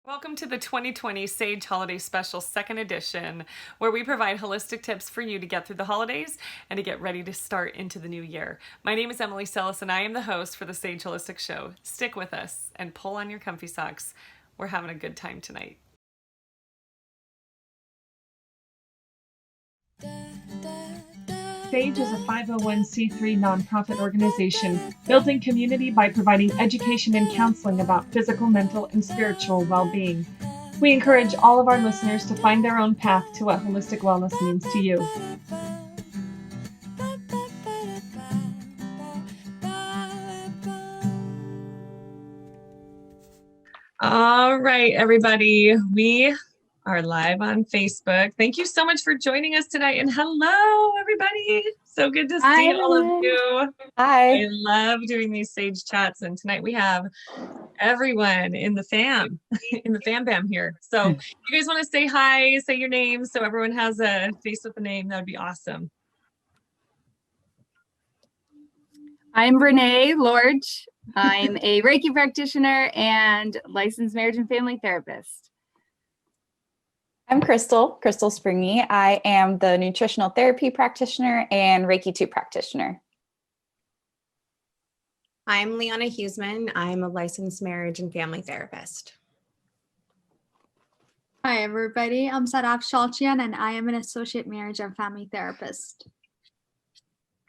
Welcome to the 2020 S.A.G.E Holiday Special 2nd edition, where we provide holistic tips for you to get through the holidays and to get ready to start into the new year. My name is Emily Sellis, and I am the host for the S.A.G.E Holistic Show. Stick with us and pull on your comfy socks. We're having a good time tonight. S.A.G.E is a 501c3 nonprofit organization building community by providing education and counseling about physical, mental, and spiritual well-being. We encourage all of our listeners to find their own path to what holistic wellness means to you. All right, everybody. We are live on Facebook. Thank you so much for joining us tonight. And hello, everybody. So good to see all of you. Hi. I love doing these S.A.G.E chats. And tonight we have everyone in the fam, in the fam bam here. So if you guys want to say hi, say your name so everyone has a face with a name, that would be awesome. I'm Renee Lorge. I'm a Reiki practitioner and licensed marriage and family therapist. I'm Crystal Springy. I am the nutritional therapy practitioner and Reiki 2 practitioner. I'm Leona Huseman. I'm a licensed marriage and family therapist. Hi, everybody. I'm Sadak Shalchian, and I am an associate marriage and family therapist.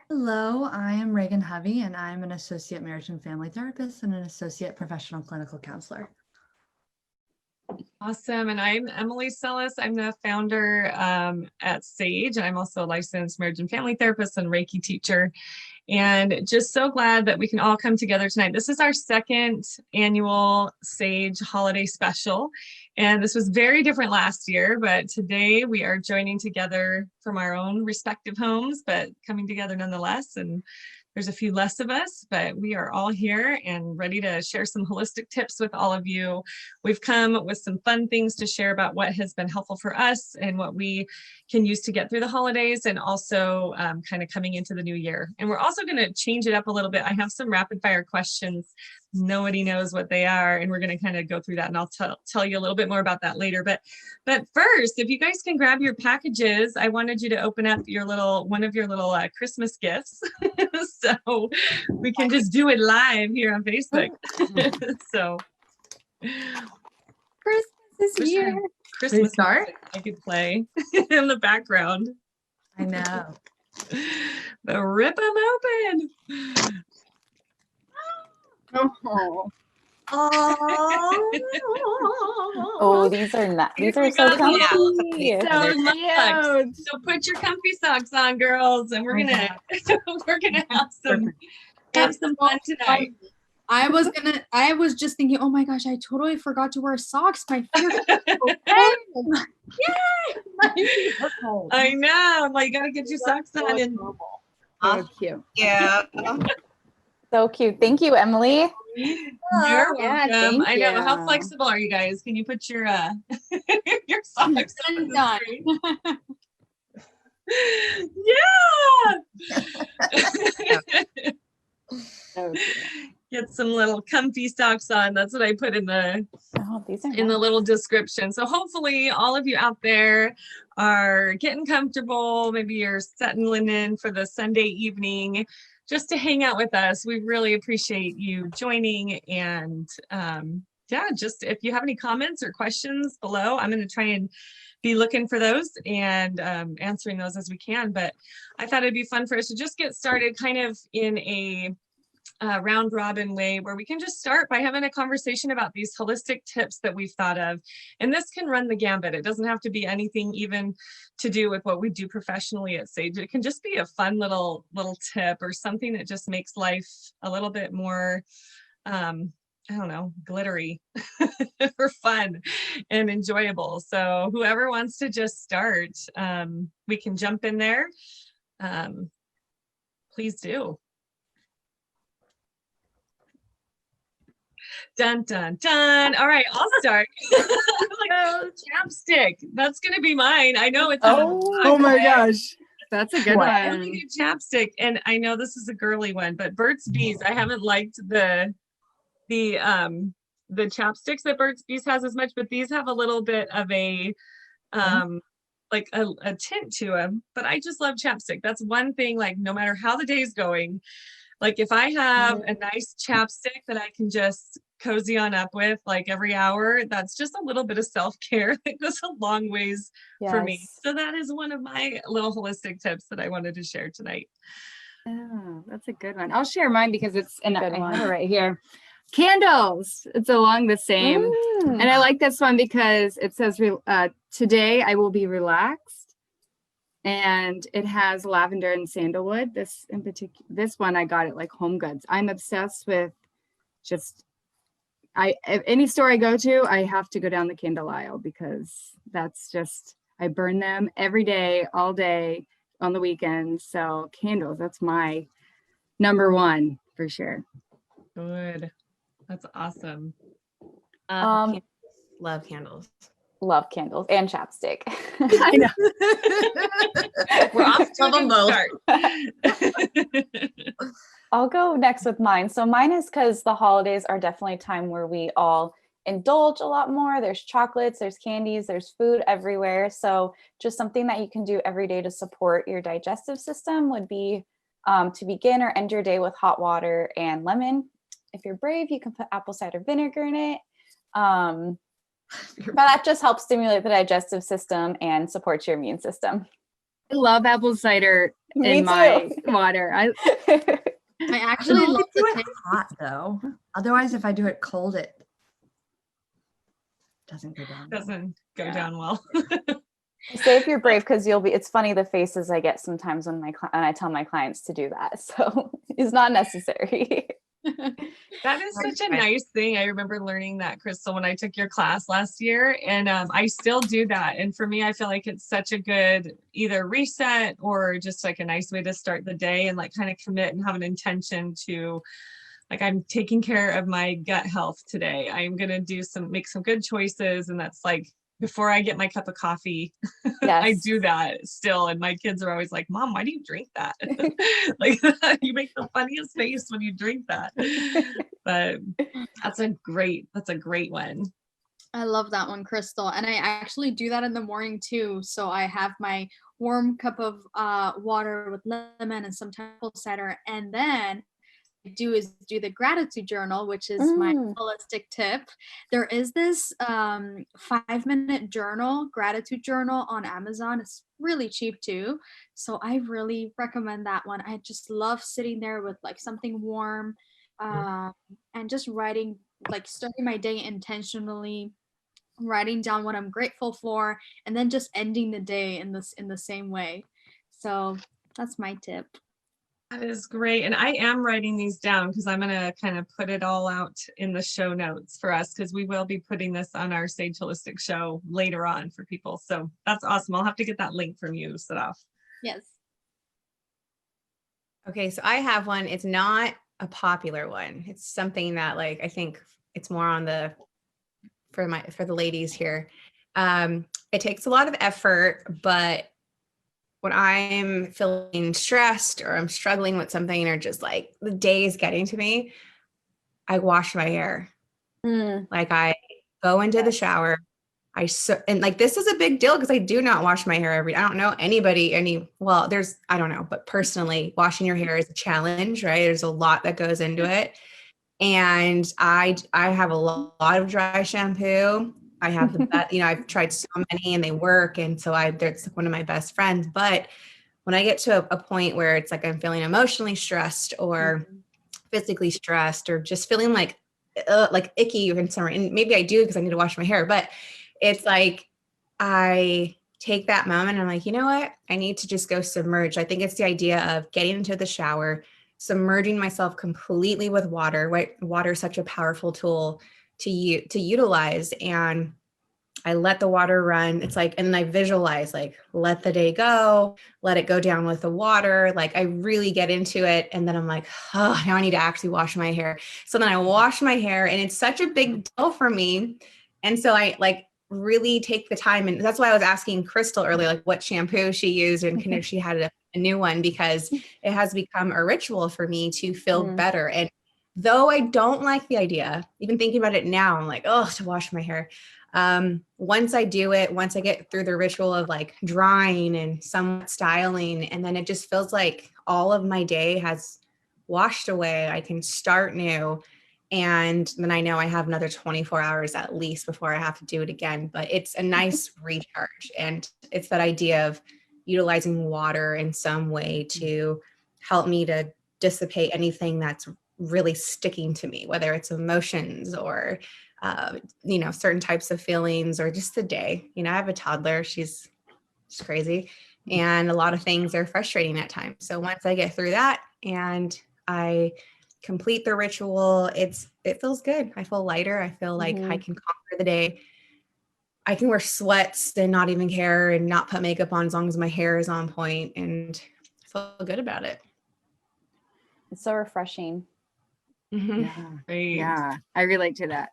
Hello, I am Reagan Hovey, and I'm an associate marriage and family therapist and an associate professional clinical counselor. Awesome. And I'm Emily Sellis. I'm the founder at S.A.G.E, and I'm also a licensed marriage and family therapist and Reiki teacher. And just so glad that we can all come together tonight. This is our 2nd annual S.A.G.E holiday special. And this was very different last year, but today we are joining together from our own respective homes, but coming together nonetheless. And there's a few less of us, but we are all here and ready to share some holistic tips with all of you. We've come with some fun things to share about what has been helpful for us and what we can use to get through the holidays, and also kind of coming into the new year. And we're also going to change it up a little bit. I have some rapid fire questions. Nobody knows what they are, and we're going to kind of go through that, and I'll tell you a little bit more about that later. But first, if you guys can grab your packages, I wanted you to open up one of your little Christmas gifts. So we can just do it live here on Facebook. So Christmas is here. Christmas start? I could play in the background. I know. But rip them open. Oh, Oh, these are not. These are so comfy. So put your comfy socks on, girls, and we're gonna have some fun tonight. I was just thinking, oh my gosh, I totally forgot to wear socks. My feet are cold. I know. Well, you gotta get your socks on. And so cute. Yeah. So cute. Thank you, Emily. You're Yeah, welcome. thank I know. How you. flexible are you guys? Can you put your your socks on the Done. screen? Yeah. So cute. Get some little comfy socks on. That's what I put in the These are in the little description. So hopefully all of you out there are getting comfortable. Maybe you're settling in for the Sunday evening just to hang out with us. We really appreciate you joining. And just if you have any comments or questions below, I'm going to try and be looking for those and answering those as we can. But I thought it'd be fun for us to just get started kind of in a round robin way, where we can just start by having a conversation about these holistic tips that we've thought of. And this can run the gambit. It doesn't have to be anything even to do with what we do professionally at S.A.G.E. It can just be a fun little tip or something that just makes life a little bit more, I don't know, glittery or fun and enjoyable. So whoever wants to just start, we can jump in there. Please do. Dun, dun, dun. All right, I'll start. Chapstick. That's going to be mine. I know it's. Oh my gosh. That's a good I one. only do chapstick, and I know this is a girly one, but Burt's Bees. I haven't liked the the chapsticks that Burt's Bees has as much, but these have a little bit of a like a tint to them. But I just love chapstick. That's one thing, like no matter how the day's going, like if I have a nice chapstick that I can just cozy on up with like every hour, that's just a little bit of self-care that goes a long ways for me. Yes. So that is one of my little holistic tips that I wanted to share tonight. Oh, that's a good one. I'll share mine because it's, and Good I one. have it right here. Candles. It's along the same. Mm. And I like this one because it says, today I will be relaxed. And it has lavender and sandalwood. This in particular, this one I got at like Home Goods. I'm obsessed with just, any store I go to, I have to go down the candle aisle because that's just, I burn them every day, all day on the weekends. So candles, that's my number one for sure. Good. That's awesome. Love candles. Love candles and chapstick. I know. We're off to them both. I'll go next with mine. So mine is because the holidays are definitely a time where we all indulge a lot more. There's chocolates, there's candies, there's food everywhere. So just something that you can do every day to support your digestive system would be to begin or end your day with hot water and lemon. If you're brave, you can put apple cider vinegar in it. But that just helps stimulate the digestive system and supports your immune system. I love apple cider Me in my too. water. I actually love do the it taste. hot though. Otherwise, if I do it cold, it doesn't go down. Doesn't go down well. Say if you're brave, because you'll be. It's funny the faces I get sometimes when I tell my clients to do that. So it's not necessary. That is such a nice thing. I remember learning that, Crystal, when I took your class last year, and I still do that. And for me, I feel like it's such a good either reset or just like a nice way to start the day and like kind of commit and have an intention to, like, I'm taking care of my gut health today. I'm gonna make some good choices, and that's like before I get my cup of coffee, Yes. I do that still. And my kids are always like, Mom, why do you drink that? Like you make the funniest face when you drink that. But that's a great one. I love that one, Crystal. And I actually do that in the morning too. So I have my warm cup of water with lemon and some apple cider. And then do the gratitude journal, which is my holistic tip. There is this 5-minute gratitude journal on Amazon. It's really cheap too, so I really recommend that one. I just love sitting there with like something warm and just writing, like starting my day intentionally, writing down what I'm grateful for, and then just ending the day in the same way. So that's my tip. That is great. And I am writing these down because I'm going to kind of put it all out in the show notes for us, because we will be putting this on our S.A.G.E Holistic show later on for people. So that's awesome. I'll have to get that link from you, Sadaf. Yes. Okay, so I have one. It's not a popular one. It's something that, like, I think it's more on for the ladies here. It takes a lot of effort, but when I'm feeling stressed or I'm struggling with something or just like the day is getting to me, I wash my hair. Like I go into the shower. And like, this is a big deal because I do not wash my hair I don't know anybody, I don't know, but personally washing your hair is a challenge, right? There's a lot that goes into it. And I have a lot of dry shampoo. I have the best, I've tried so many and they work. And so it's one of my best friends. But when I get to a point where it's like I'm feeling emotionally stressed or physically stressed or just feeling like icky in summer, and maybe I do because I need to wash my hair, but it's like I take that moment and I'm like, you know what? I need to just go submerge. I think it's the idea of getting into the shower, submerging myself completely with water. Right? Water is such a powerful tool to utilize. And I let the water run. It's like, and then I visualize, like, let the day go, let it go down with the water. Like I really get into it. And then I'm like, oh, now I need to actually wash my hair. So then I wash my hair and it's such a big deal for me. And so I like really take the time. And that's why I was asking Crystal earlier, like what shampoo she used and if she had a new one, because it has become a ritual for me to feel better. And though I don't like the idea, even thinking about it now, I'm like, oh, to wash my hair. Once I do it, once I get through the ritual of like drying and somewhat styling, and then it just feels like all of my day has washed away. I can start new. And then I know I have another 24 hours at least before I have to do it again. But it's a nice recharge. And it's that idea of utilizing water in some way to help me to dissipate anything that's really sticking to me, whether it's emotions or certain types of feelings or just the day. I have a toddler. She's crazy. And a lot of things are frustrating at times. So once I get through that and I complete the ritual, it feels good. I feel lighter. I feel like I can conquer the day. I can wear sweats and not even care and not put makeup on as long as my hair is on point, and I feel good about it. It's so refreshing. Mm-hmm. Yeah. Great. Yeah. I relate to that.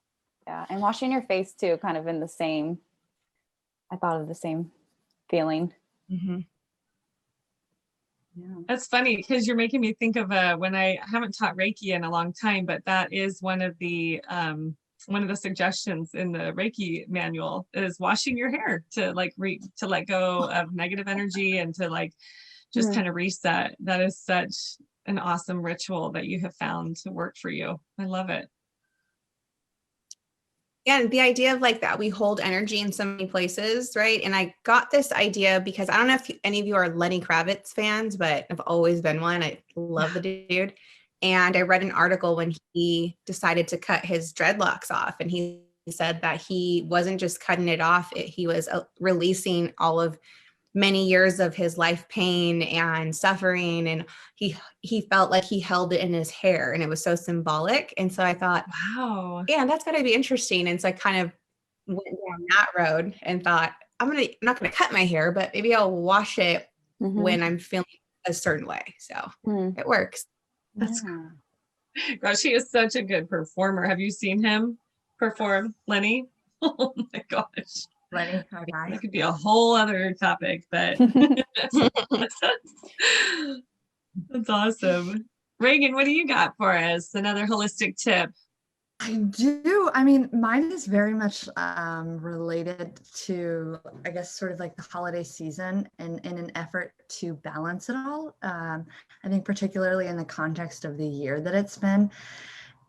Yeah. And washing your face too, kind of in the same, I thought of the same feeling. Mm-hmm. Yeah. That's funny because you're making me think of when I haven't taught Reiki in a long time, but that is one of the suggestions in the Reiki manual is washing your hair to like to let go of negative energy and to like just kind of reset. That is such an awesome ritual that you have found to work for you. I love it. Yeah, and the idea of like that we hold energy in so many places, right? And I got this idea because I don't know if any of you are Lenny Kravitz fans, but I've always been one. I love the dude. And I read an article when he decided to cut his dreadlocks off, and he said that he wasn't just cutting it off, he was releasing all of many years of his life pain and suffering, and he felt like he held it in his hair, and it was so symbolic. And so I thought, Wow. yeah, that's got to be interesting. And so I kind of went down that road and thought, I'm not gonna cut my hair, but maybe I'll wash it when I'm feeling a certain way. So it works. Gosh, he is such a good performer. Have you seen him perform, Lenny? Oh my gosh. Lenny, okay. That could be a whole other topic, but that's awesome. Reagan, what do you got for us? Another holistic tip. I do. I mean, mine is very much related to, I guess, sort of like the holiday season and in an effort to balance it all. I think particularly in the context of the year that it's been.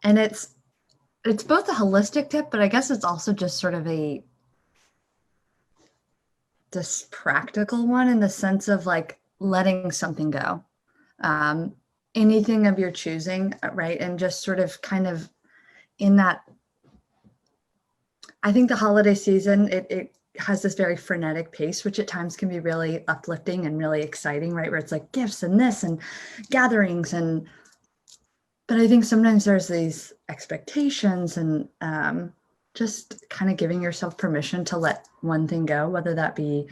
And it's both a holistic tip, but I guess it's also just sort of this practical one in the sense of like letting something go. Anything of your choosing, right? And just sort of kind of in that, I think the holiday season, it has this very frenetic pace, which at times can be really uplifting and really exciting, right? Where it's like gifts and this and gatherings. But I think sometimes there's these expectations and just kind of giving yourself permission to let one thing go, whether that be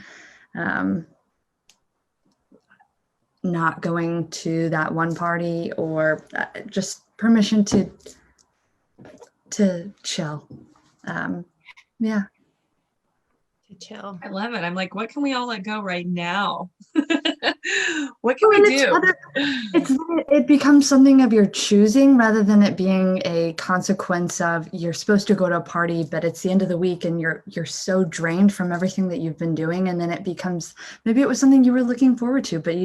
not going to that one party or just permission to chill. Yeah. To chill. I love it. I'm like, what can we all let go right now? What can we do? It becomes something of your choosing rather than it being a consequence of you're supposed to go to a party, but it's the end of the week and you're so drained from everything that you've been doing. And then it becomes, maybe it was something you were looking forward to, but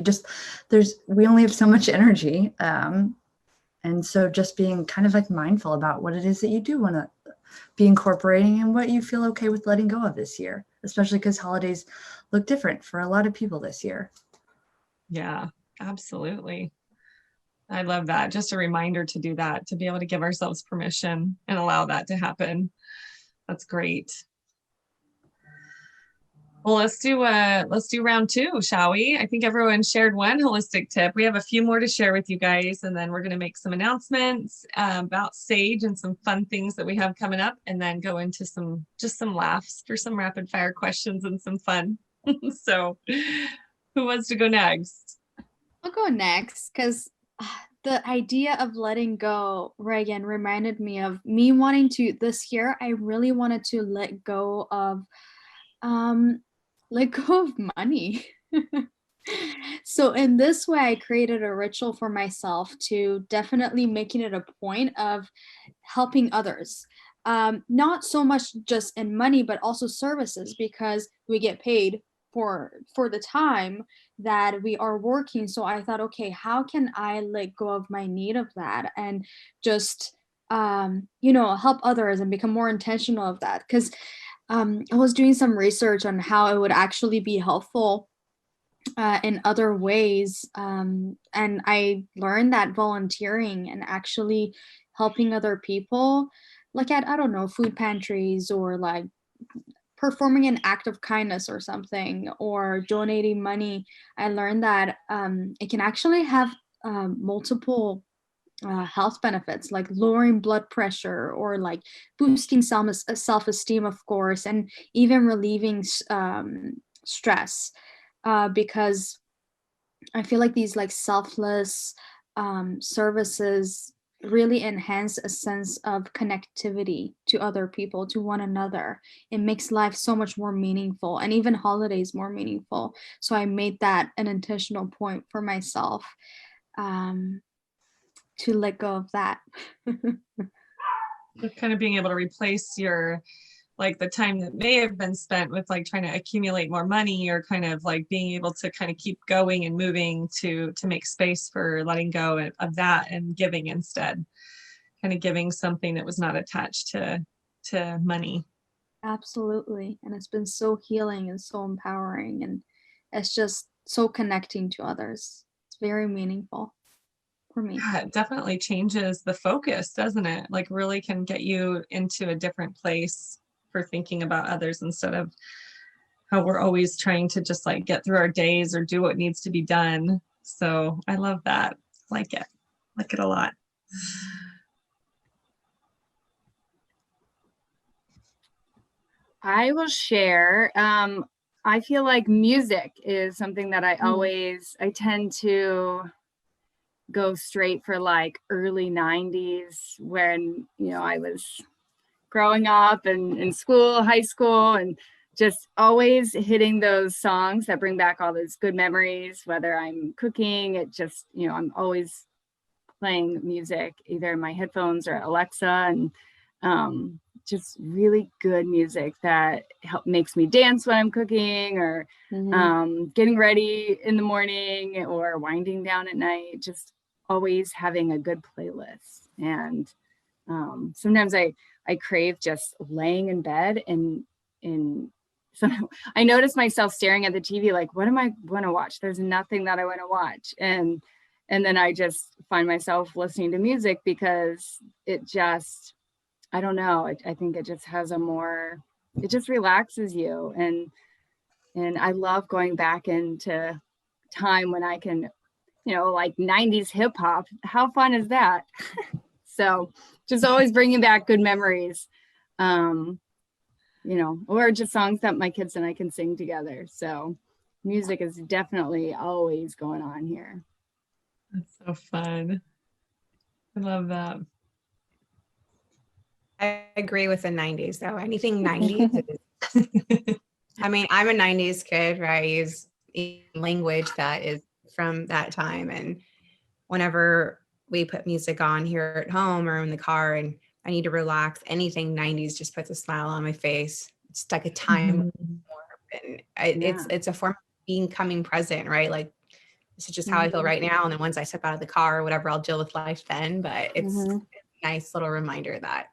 we only have so much energy. And so just being kind of like mindful about what it is that you do want to be incorporating and what you feel okay with letting go of this year, especially because holidays look different for a lot of people this year. Yeah, absolutely. I love that. Just a reminder to do that, to be able to give ourselves permission and allow that to happen. That's great. Well, let's do round two, shall we? I think everyone shared one holistic tip. We have a few more to share with you guys, and then we're going to make some announcements about S.A.G.E and some fun things that we have coming up, and then go into some laughs for some rapid fire questions and some fun. So who wants to go next? I'll go next because the idea of letting go, Reagan, reminded me of me wanting to, this year, I really wanted to let go of money. So in this way, I created a ritual for myself to definitely making it a point of helping others. Not so much just in money, but also services, because we get paid for the time that we are working. So I thought, okay, how can I let go of my need of that and just help others and become more intentional of that? Because I was doing some research on how it would actually be helpful in other ways. And I learned that volunteering and actually helping other people, like at, I don't know, food pantries, or like performing an act of kindness or something, or donating money, I learned that it can actually have multiple health benefits, like lowering blood pressure, or like boosting self-esteem, of course, and even relieving stress, because I feel like these like selfless services really enhance a sense of connectivity to other people, to one another. It makes life so much more meaningful, and even holidays more meaningful. So I made that an intentional point for myself, um, to let go of that. Kind of being able to replace your, like, the time that may have been spent with like trying to accumulate more money, or kind of like being able to kind of keep going and moving to make space for letting go of that and giving instead, kind of giving something that was not attached to money. Absolutely. And it's been so healing and so empowering, and it's just so connecting to others. It's very meaningful for me. Yeah, it definitely changes the focus, doesn't it? Like really can get you into a different place for thinking about others, instead of how we're always trying to just like get through our days or do what needs to be done. So I love that. Like it a lot. I will share. I feel like music is something that I tend to go straight for like early 90s, when, I was growing up and in school, high school, and just always hitting those songs that bring back all those good memories, whether I'm cooking, it just, I'm always playing music either in my headphones or Alexa, and just really good music that makes me dance when I'm cooking, or getting ready in the morning, or winding down at night. Just always having a good playlist. And sometimes I crave just laying in bed, and so I notice myself staring at the TV like, what am I going to watch? There's nothing that I want to watch. And then I just find myself listening to music, because it just, I don't know, I think it just has it just relaxes you. And I love going back into time when I can, like 90s hip hop. How fun is that? So just always bringing back good memories, or just songs that my kids and I can sing together. So music is definitely always going on here. That's so fun. I love that. I agree with the 90s though. Anything 90s I mean, I'm a 90s kid, right? I use language that is from that time. And whenever we put music on here at home or in the car and I need to relax, anything 90s just puts a smile on my face. It's like a time warp, and it's a form of becoming present, right? Like, this is just how I feel right now. And then once I step out of the car or whatever, I'll deal with life then. But it's a nice little reminder that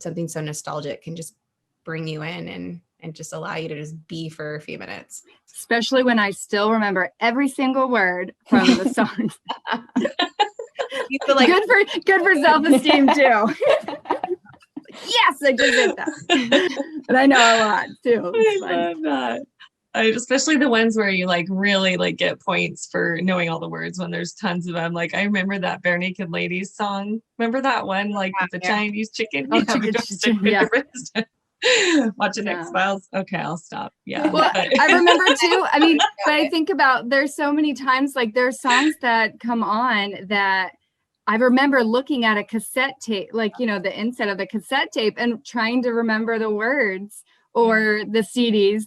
something so nostalgic can just bring you in and just allow you to just be for a few minutes. Especially when I still remember every single word from the song. You feel like good for self-esteem too. Yes, I did that. But I know a lot too. I love that. Especially the ones where you like really like get points for knowing all the words when there's tons of them. Like I remember that Bare Naked Ladies song. Remember that one, like with the Chinese chicken? Oh, chicken. Watching X-Files. Okay, I'll stop. Yeah. Well, I remember too. I mean, but I think about, there's so many times, like there's songs that come on that I remember looking at a cassette tape, like, the inside of the cassette tape, and trying to remember the words, or the CDs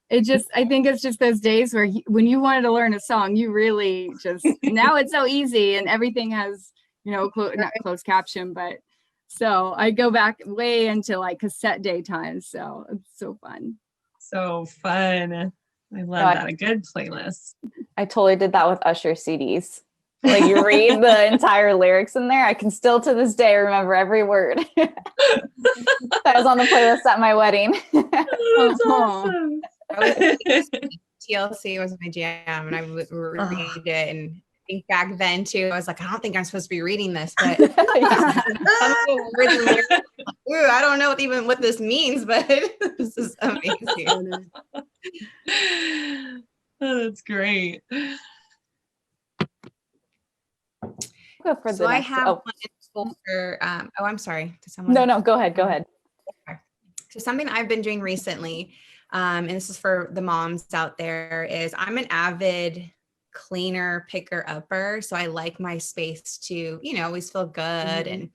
I think it's just those days where when you wanted to learn a song, you really just, now it's so easy and everything has, not closed caption, but so I go back way into like cassette day times. So it's so fun. So fun. I love that. A good playlist. I totally did that with Usher CDs. Like you read the entire lyrics in there. I can still to this day remember every word. That was on the playlist at my wedding. That's awesome. TLC was my jam, and I would read it. And I think back then too, I was like, I don't think I'm supposed to be reading this, but some of the words and lyrics, ooh, I don't know what this means, but this is amazing. Oh, that's great. Go for So I have one in school for, I'm sorry. No, go ahead. Okay. So something I've been doing recently, and this is for the moms out there, is I'm an avid cleaner, picker upper. So I like my space to, always feel good and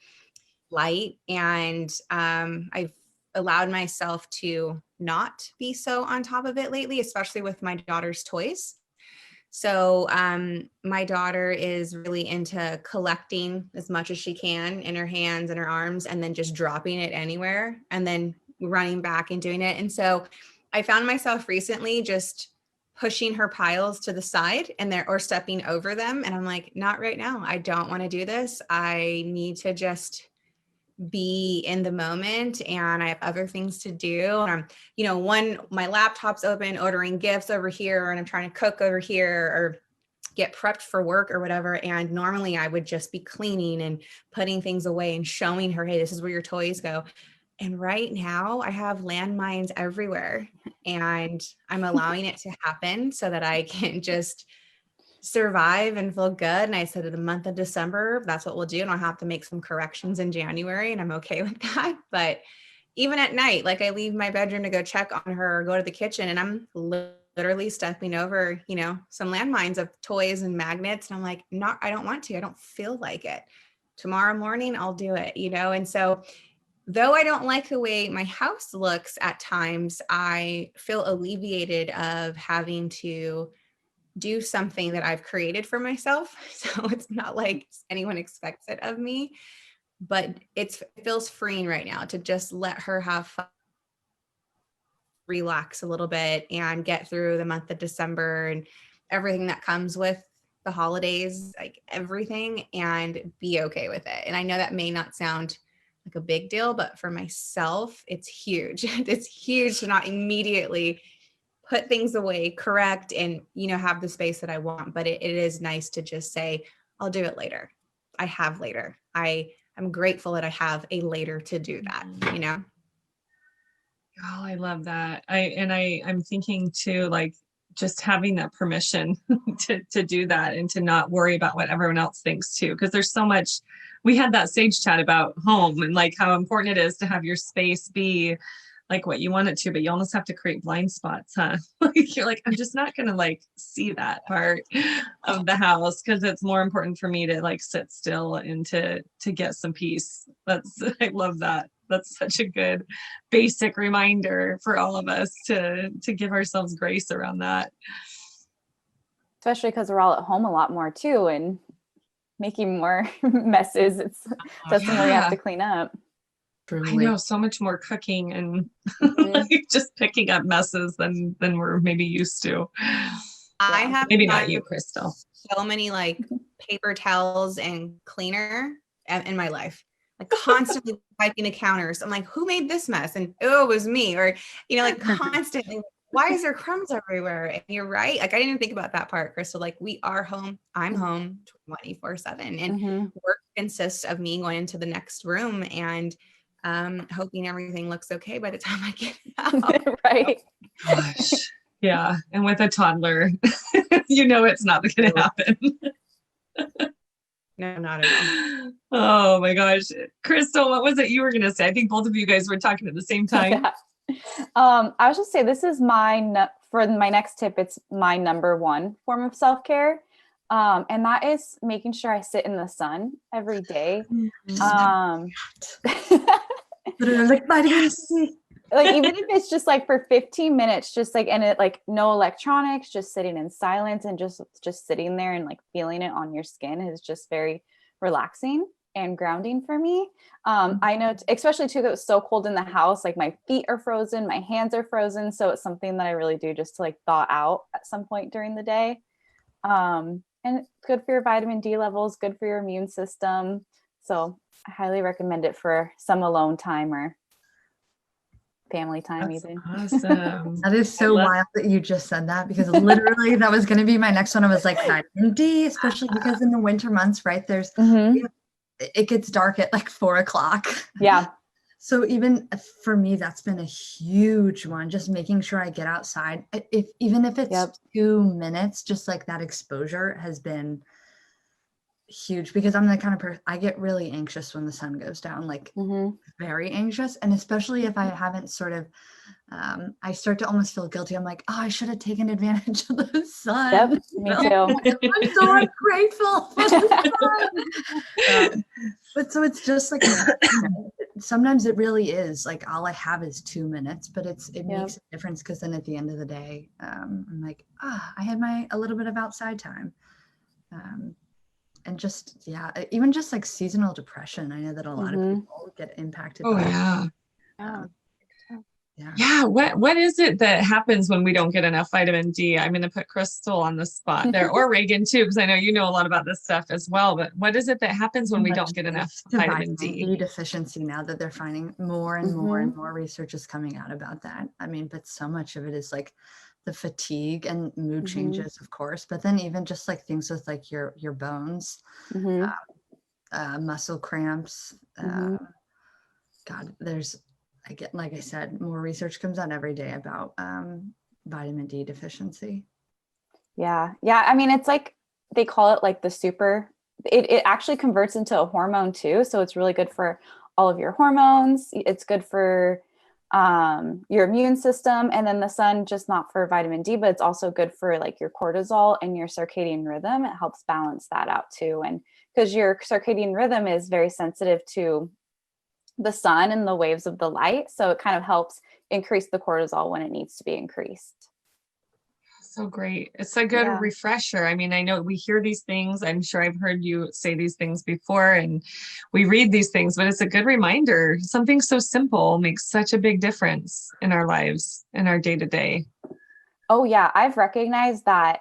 light. And I've allowed myself to not be so on top of it lately, especially with my daughter's toys. So my daughter is really into collecting as much as she can in her hands and her arms, and then just dropping it anywhere and then running back and doing it. And so I found myself recently just pushing her piles to the side or stepping over them. And I'm like, not right now. I don't want to do this. I need to just be in the moment, and I have other things to do. And I'm, my laptop's open, ordering gifts over here, and I'm trying to cook over here or get prepped for work or whatever. And normally I would just be cleaning and putting things away and showing her, hey, this is where your toys go. And right now I have landmines everywhere, and I'm allowing it to happen so that I can just survive and feel good. And I said, in the month of December, that's what we'll do. And I'll have to make some corrections in January, and I'm okay with that. But even at night, like I leave my bedroom to go check on her or go to the kitchen, and I'm literally stepping over, some landmines of toys and magnets. And I'm like, I don't want to, I don't feel like it. Tomorrow morning, I'll do it, And so though I don't like the way my house looks at times, I feel alleviated of having to do something that I've created for myself. So it's not like anyone expects it of me, but it feels freeing right now to just let her have fun, relax a little bit, and get through the month of December and everything that comes with the holidays, like everything, and be okay with it. And I know that may not sound like a big deal, but for myself, it's huge. It's huge to not immediately put things away, correct, and, have the space that I want. But it is nice to just say, I'll do it later. I have later. I'm grateful that I have a later to do that, Oh, I love that. I'm thinking too, like just having that permission to do that and to not worry about what everyone else thinks too. Cause there's so much, we had that S.A.G.E chat about home and like how important it is to have your space be like what you want it to, but you almost have to create blind spots, huh? Like you're like, I'm just not gonna like see that part of the house because it's more important for me to like sit still and to get some peace. I love that. That's such a good basic reminder for all of us to give ourselves grace around that. Especially because we're all at home a lot more too, and making more messes. It's just somewhere you have to clean up. I know, so much more cooking and like just picking up messes than we're maybe used to. I have maybe not you, Crystal. So many like paper towels and cleaner in my life, like constantly wiping the counters. I'm like, who made this mess? And it was me. Or like constantly, why is there crumbs everywhere? And you're right. Like I didn't even think about that part, Crystal. Like we are home. I'm home 24/7, and work consists of me going into the next room and hoping everything looks okay by the time I get out. Right. Gosh. Yeah. And with a toddler, it's not going to happen. No, not at all. Oh my gosh. Crystal, what was it you were going to say? I think both of you guys were talking at the same time. Yeah. I was just say this is for my next tip. It's my number one form of self-care. And that is making sure I sit in the sun every day. Like vitamin C. like even if it's just like for 15 minutes, just like, and it like no electronics, just sitting in silence and just sitting there and like feeling it on your skin is just very relaxing and grounding for me. I know, especially too, that it was so cold in the house, like my feet are frozen, my hands are frozen. So it's something that I really do just to like thaw out at some point during the day. And it's good for your vitamin D levels, good for your immune system. So I highly recommend it for some alone time or family time. That's Even. awesome. That is so wild that you just said that, because literally that was going to be my next one. I was like, vitamin D, especially because in the winter months, right? It gets dark at like 4 o'clock. Yeah. So even for me, that's been a huge one, just making sure I get outside. Even if it's 2 minutes, just like that exposure has been huge, because I'm the kind of person, I get really anxious when the sun goes down, like very anxious. And especially if I haven't sort of, I start to almost feel guilty. I'm like, oh, I should have taken advantage of the sun. Yep, me too. I'm so ungrateful for the sun. But so it's just like, sometimes it really is like, all I have is 2 minutes, but it makes a difference, because then at the end of the day, I'm like, I had a little bit of outside time. And just, even just like seasonal depression. I know that a lot of people get impacted by that. Yeah. What is it that happens when we don't get enough vitamin D? I'm going to put Crystal on the spot there, or Reagan too, because I know you know a lot about this stuff as well. But what is it that happens when we don't get enough vitamin D? D deficiency, now that they're finding more and more and more research is coming out about that. I mean, but so much of it is like the fatigue and mood changes, of course, but then even just like things with like your bones, muscle cramps. God, like I said, more research comes out every day about vitamin D deficiency. Yeah. I mean, it's like, they call it like the super, it actually converts into a hormone too. So it's really good for all of your hormones. It's good for your immune system. And then the sun, just not for vitamin D, but it's also good for like your cortisol and your circadian rhythm. It helps balance that out too. And because your circadian rhythm is very sensitive to the sun and the waves of the light. So it kind of helps increase the cortisol when it needs to be increased. So great. It's a good refresher. I mean, I know we hear these things. I'm sure I've heard you say these things before, and we read these things, but it's a good reminder. Something so simple makes such a big difference in our lives, in our day to day. Oh yeah. I've recognized that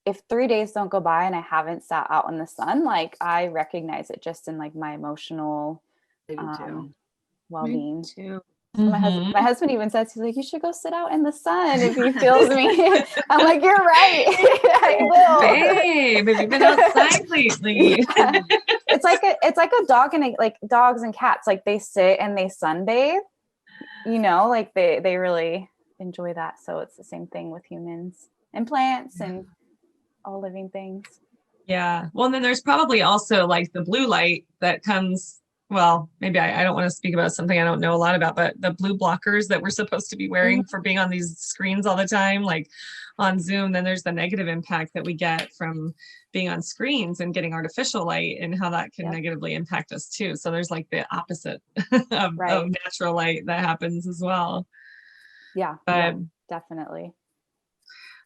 if 3 days don't go by and I haven't sat out in the sun, like I recognize it just in like my emotional well-being too. My husband even says, he's like, you should go sit out in the sun if he feels me. I'm like, you're right. I will. Babe, have you been outside lately? It's like a dog and like dogs and cats, like they sit and they sunbathe, like they really enjoy that. So it's the same thing with humans and plants and all living things. Yeah. Well, and then there's probably also like the blue light that comes. Well, maybe I don't want to speak about something I don't know a lot about, but the blue blockers that we're supposed to be wearing for being on these screens all the time, like on Zoom, then there's the negative impact that we get from being on screens and getting artificial light, and how that can negatively impact us too. So there's like the opposite of natural light that happens as well. Yeah, but definitely.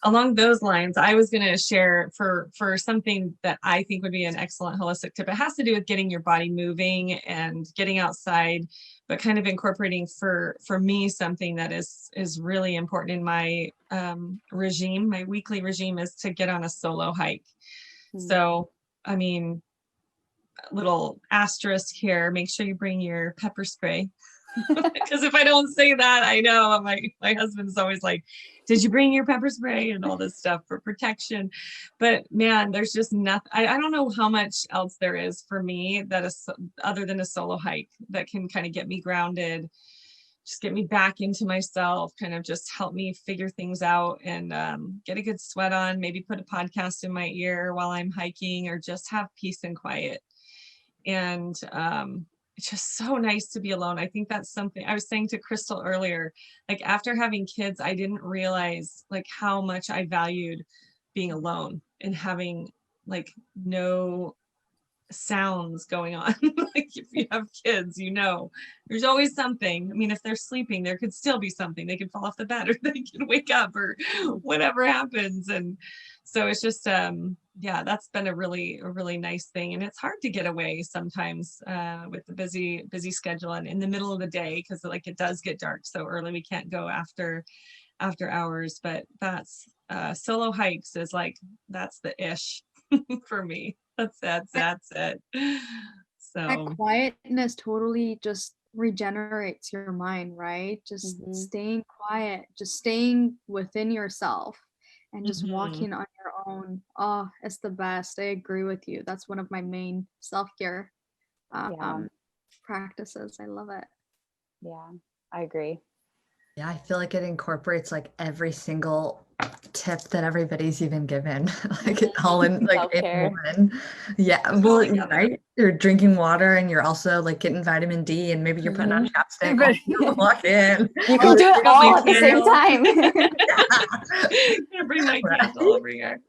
Along those lines, I was going to share for something that I think would be an excellent holistic tip. It has to do with getting your body moving and getting outside, but kind of incorporating for me something that is really important in my regime. My weekly regime is to get on a solo hike. So, I mean, little asterisk here, make sure you bring your pepper spray. Because if I don't say that, I know my husband's always like, did you bring your pepper spray and all this stuff for protection? But man, there's just nothing. I don't know how much else there is for me that is other than a solo hike that can kind of get me grounded, just get me back into myself, kind of just help me figure things out and get a good sweat on, maybe put a podcast in my ear while I'm hiking, or just have peace and quiet. And it's just so nice to be alone. I think that's something I was saying to Crystal earlier, like after having kids, I didn't realize like how much I valued being alone and having like no sounds going on. Like if you have kids, there's always something. I mean, if they're sleeping, there could still be something. They could fall off the bed or they can wake up or whatever happens. And so it's just, that's been a really nice thing. And it's hard to get away sometimes with the busy schedule and in the middle of the day, because like it does get dark so early. We can't go after hours, but that's solo hikes is like, that's the ish for me. That's it. That So quietness totally just regenerates your mind, right? Just staying quiet, just staying within yourself and just walking on your own. Oh, it's the best. I agree with you. That's one of my main self-care practices. I love it. Yeah, I agree. Yeah, I feel like it incorporates like every single tip that everybody's even given, like it all in like in Self-care. one. Yeah, well, right? You're drinking water and you're also like getting vitamin D and maybe you're putting on chapstick while you walk in. You can do it all at the same time. I'm gonna bring my candle over here.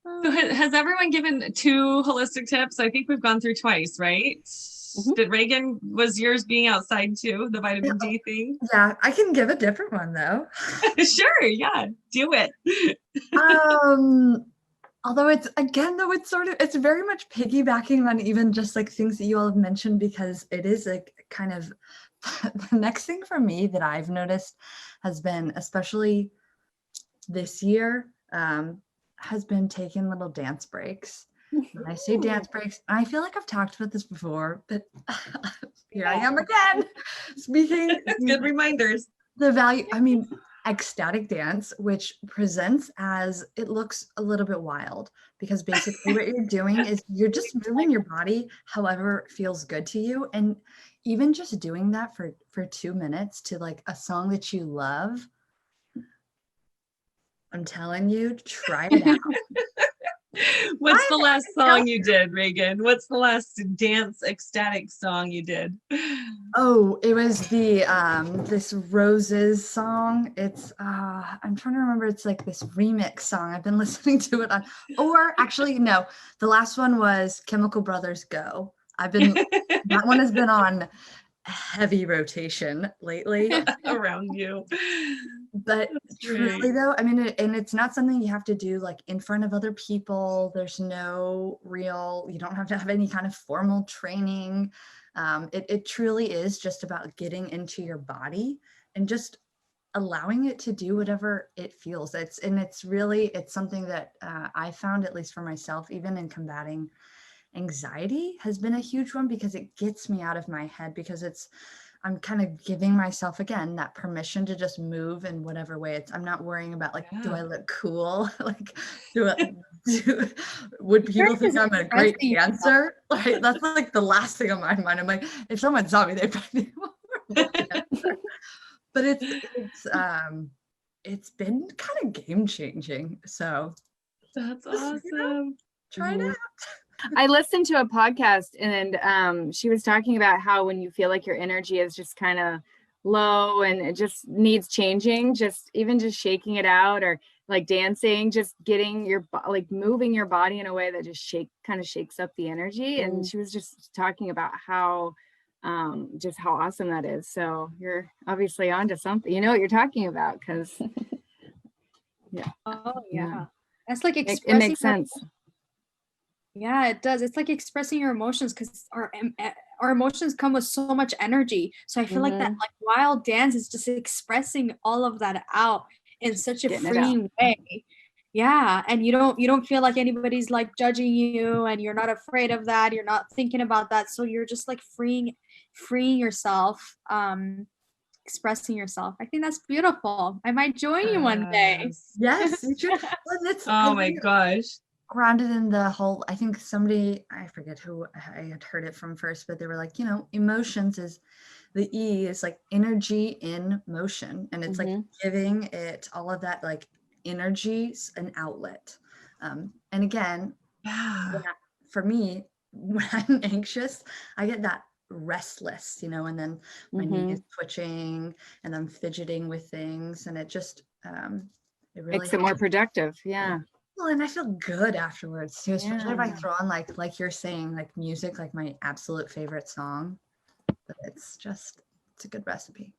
So has everyone given 2 holistic tips? I think we've gone through twice, right? Did Reagan, was yours being outside too, the vitamin D thing? Yeah, I can give a different one though. Sure, yeah, do it. Although it's it's very much piggybacking on even just like things that you all have mentioned, because it is like kind of the next thing for me that I've noticed has been, especially this year, has been taking little dance breaks. When I say dance breaks, I feel like I've talked about this before, but here I am again, speaking. Good reminders. The value, I mean, ecstatic dance, which presents as, it looks a little bit wild, because basically what you're doing is you're just moving your body however feels good to you. And even just doing that for 2 minutes to like a song that you love, I'm telling you, try it out. What's the last song you did, Reagan? What's the last dance ecstatic song you did? Oh, it was the this Roses song. It's I'm trying to remember, it's like this remix song. I've been listening to it on, or actually no, the last one was Chemical Brothers Go. That one has been on heavy rotation lately around you. But truly though, I mean, and it's not something you have to do like in front of other people. There's no real, you don't have to have any kind of formal training. It truly is just about getting into your body and just allowing it to do whatever it feels. It's something that I found, at least for myself, even in combating anxiety, has been a huge one, because it gets me out of my head, because I'm kind of giving myself again that permission to just move in whatever way. I'm not worrying about like, do I look cool? Like, would people think I'm a great dancer? Like, that's like the last thing on my mind. I'm like, if someone saw me, they'd probably but it's been kind of game changing. So that's awesome. Try it out. I listened to a podcast, and she was talking about how when you feel like your energy is just kind of low and it just needs changing, just shaking it out, or like dancing, just getting moving your body in a way that just shakes up the energy. And she was just talking about how just how awesome that is. So you're obviously onto something. You know what you're talking about, because that's like it makes sense. Yeah, it does. It's like expressing your emotions, because our emotions come with so much energy. So I feel like that like wild dance is just expressing all of that out in such a freeing way. Yeah, and you don't feel like anybody's like judging you, and you're not afraid of that. You're not thinking about that. So you're just like freeing yourself, expressing yourself. I think that's beautiful. I might join you one day. Yes, you should. Oh my gosh. Grounded in the whole, I think somebody, I forget who I had heard it from first, but they were like, emotions is, the E is like energy in motion. And it's like giving it all of that like energy an outlet. And again, for me, when I'm anxious, I get that restless, and then my knee is twitching and I'm fidgeting with things, and it just, it really makes it more productive. Yeah. Well, and I feel good afterwards too, especially if I Yeah. throw on like you're saying, like music, like my absolute favorite song. But it's a good recipe.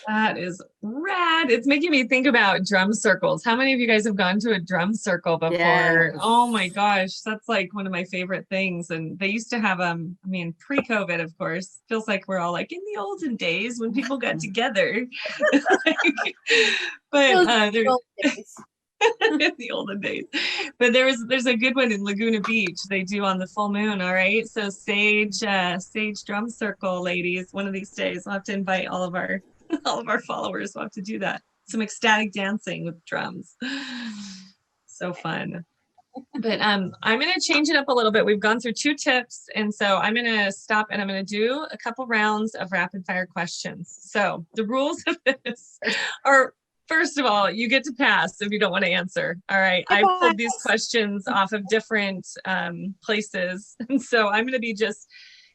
That is rad. It's making me think about drum circles. How many of you guys have gone to a drum circle before? Yes. Oh my gosh, that's like one of my favorite things. And they used to have I mean, pre-COVID, of course. Feels like we're all like in the olden days when people got together. But Those days. in the olden days. But there's a good one in Laguna Beach. They do on the full moon. All right. So Sage drum circle, ladies. One of these days, we'll have to invite all of our followers. We'll have to do that. Some ecstatic dancing with drums. So fun. But I'm gonna change it up a little bit. We've gone through 2 tips, and so I'm gonna stop and I'm gonna do a couple rounds of rapid fire questions. So the rules of this are, first of all, you get to pass if you don't want to answer. All right. I pulled these questions off of different places. And so I'm going to be just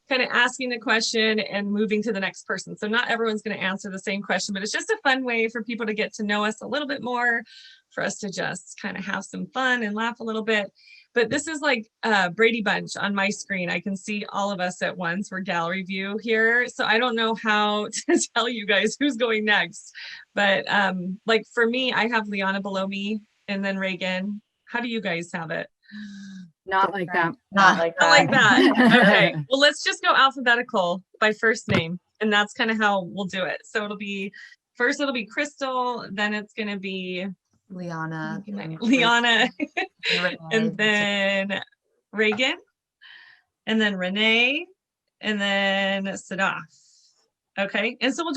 kind of asking the question and moving to the next person. So not everyone's going to answer the same question, but it's just a fun way for people to get to know us a little bit more, for us to just kind of have some fun and laugh a little bit. But this is like Brady Bunch on my screen. I can see all of us at once. We're gallery view here. So I don't know how to tell you guys who's going next. But like for me, I have Liana below me and then Reagan. How do you guys have it? Not like that. Not like I like that. that. Okay. Well, let's just go alphabetical by first name. And that's kind of how we'll do it. So it'll be Crystal, then it's going to be Liana, and then Reagan, and then Renee, and then Sadaf. Okay. And so we'll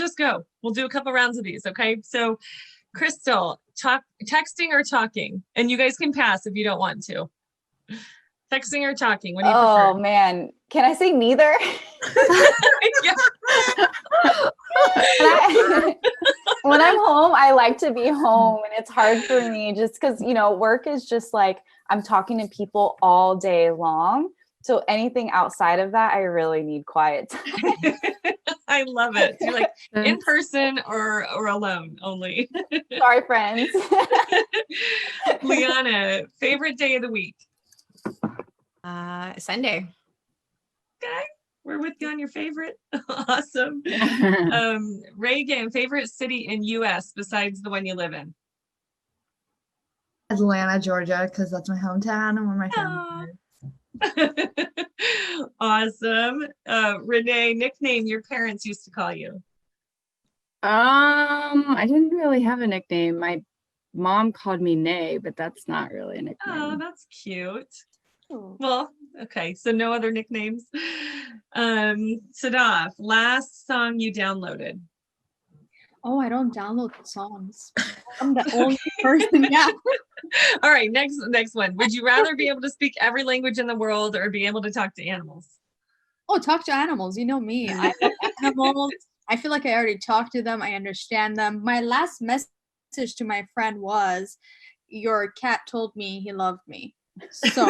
do a couple rounds of these. Okay. So Crystal, texting or talking? And you guys can pass if you don't want to. Texting or talking? What do you Oh prefer? man, can I say neither? When I'm home, I like to be home, and it's hard for me just because, work is just like I'm talking to people all day long. So anything outside of that, I really need quiet time. I love it. You're like in person or alone only. Sorry, friends. Liana, favorite day of the week? Sunday. Okay. We're with you on your favorite. Awesome. Reagan, favorite city in US besides the one you live in? Atlanta, Georgia, because that's my hometown and where my family is. Awesome. Renee, nickname your parents used to call you? I didn't really have a nickname. My mom called me Nay, but that's not really a nickname. Oh, that's cute. Well, okay. So no other nicknames. Sadaf, last song you downloaded? Oh, I don't download songs. I'm the only person. Yeah. All right. Next one. Would you rather be able to speak every language in the world or be able to talk to animals? Oh, talk to animals. You know me. I love animals. I feel like I already talked to them. I understand them. My last message to my friend was, "Your cat told me he loved me." So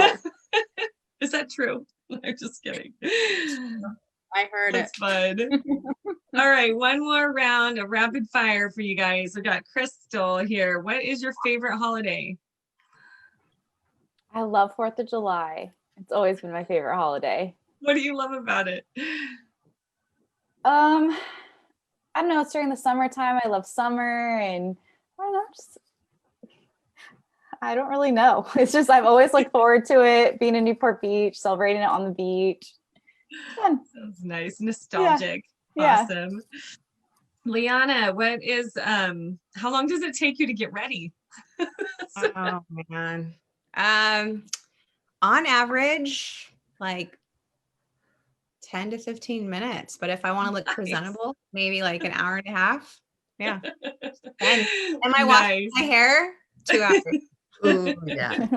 is that true? I'm just kidding. I heard That's fun. All right, one more round of rapid fire for you guys. We got Crystal here. What is your favorite holiday? I love 4th of July. It's always been my favorite holiday. What do you love about it? I don't know. It's during the summertime. I love summer, and I don't know. I don't really know. It's just I've always looked forward to it. Being in Newport Beach, celebrating it on the beach. Fun. Sounds nice, nostalgic. Yeah. Awesome. Liana, what is how long does it take you to get ready? Oh man. On average, like 10 to 15 minutes. But if I want to look presentable, maybe like an hour and a half. Yeah. And am I washing my hair? 2 hours. Ooh, yeah.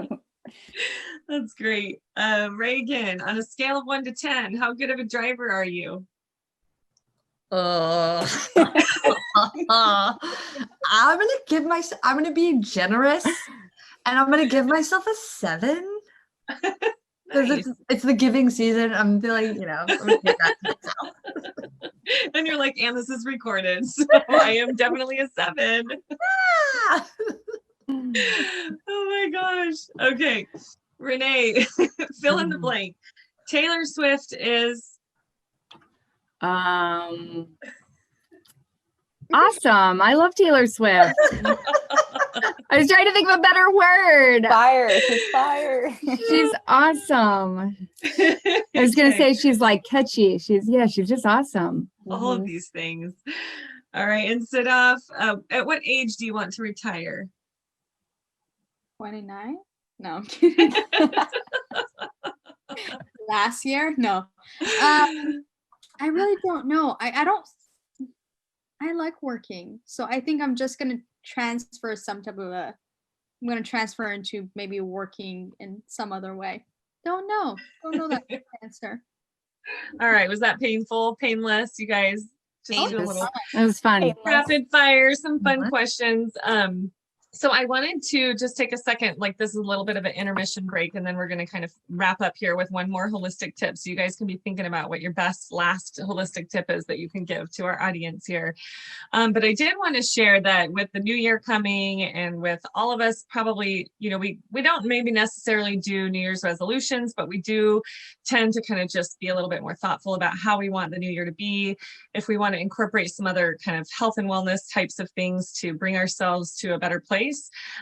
That's great. Reagan, on a scale of 1 to 10, how good of a driver are you? I'm gonna be generous and I'm gonna give myself a 7. Because it's the giving season. I'm feeling, I'm gonna give that to myself. And you're like, and this is recorded. So I am definitely a 7. Oh my gosh. Okay. Renee, fill in the blank. Taylor Swift is Awesome. I love Taylor Swift. I was trying to think of a better word. Fire. She's fire. She's awesome. I was gonna say she's like catchy. She's just awesome. all of these things. All right. And Sidaf, at what age do you want to retire? 29? No, I'm kidding. Last year? No. I really don't know. I like working. So I think I'm just going to transfer I'm going to transfer into maybe working in some other way. Don't know that answer. All right. Was that painful, painless? You guys just do a little It was fun. rapid fire, some fun questions. So I wanted to just take a second, like this is a little bit of an intermission break, and then we're going to kind of wrap up here with one more holistic tip. So you guys can be thinking about what your best last holistic tip is that you can give to our audience here. But I did want to share that with the new year coming and with all of us probably, we don't maybe necessarily do New Year's resolutions, but we do tend to kind of just be a little bit more thoughtful about how we want the new year to be. If we want to incorporate some other kind of health and wellness types of things to bring ourselves to a better place.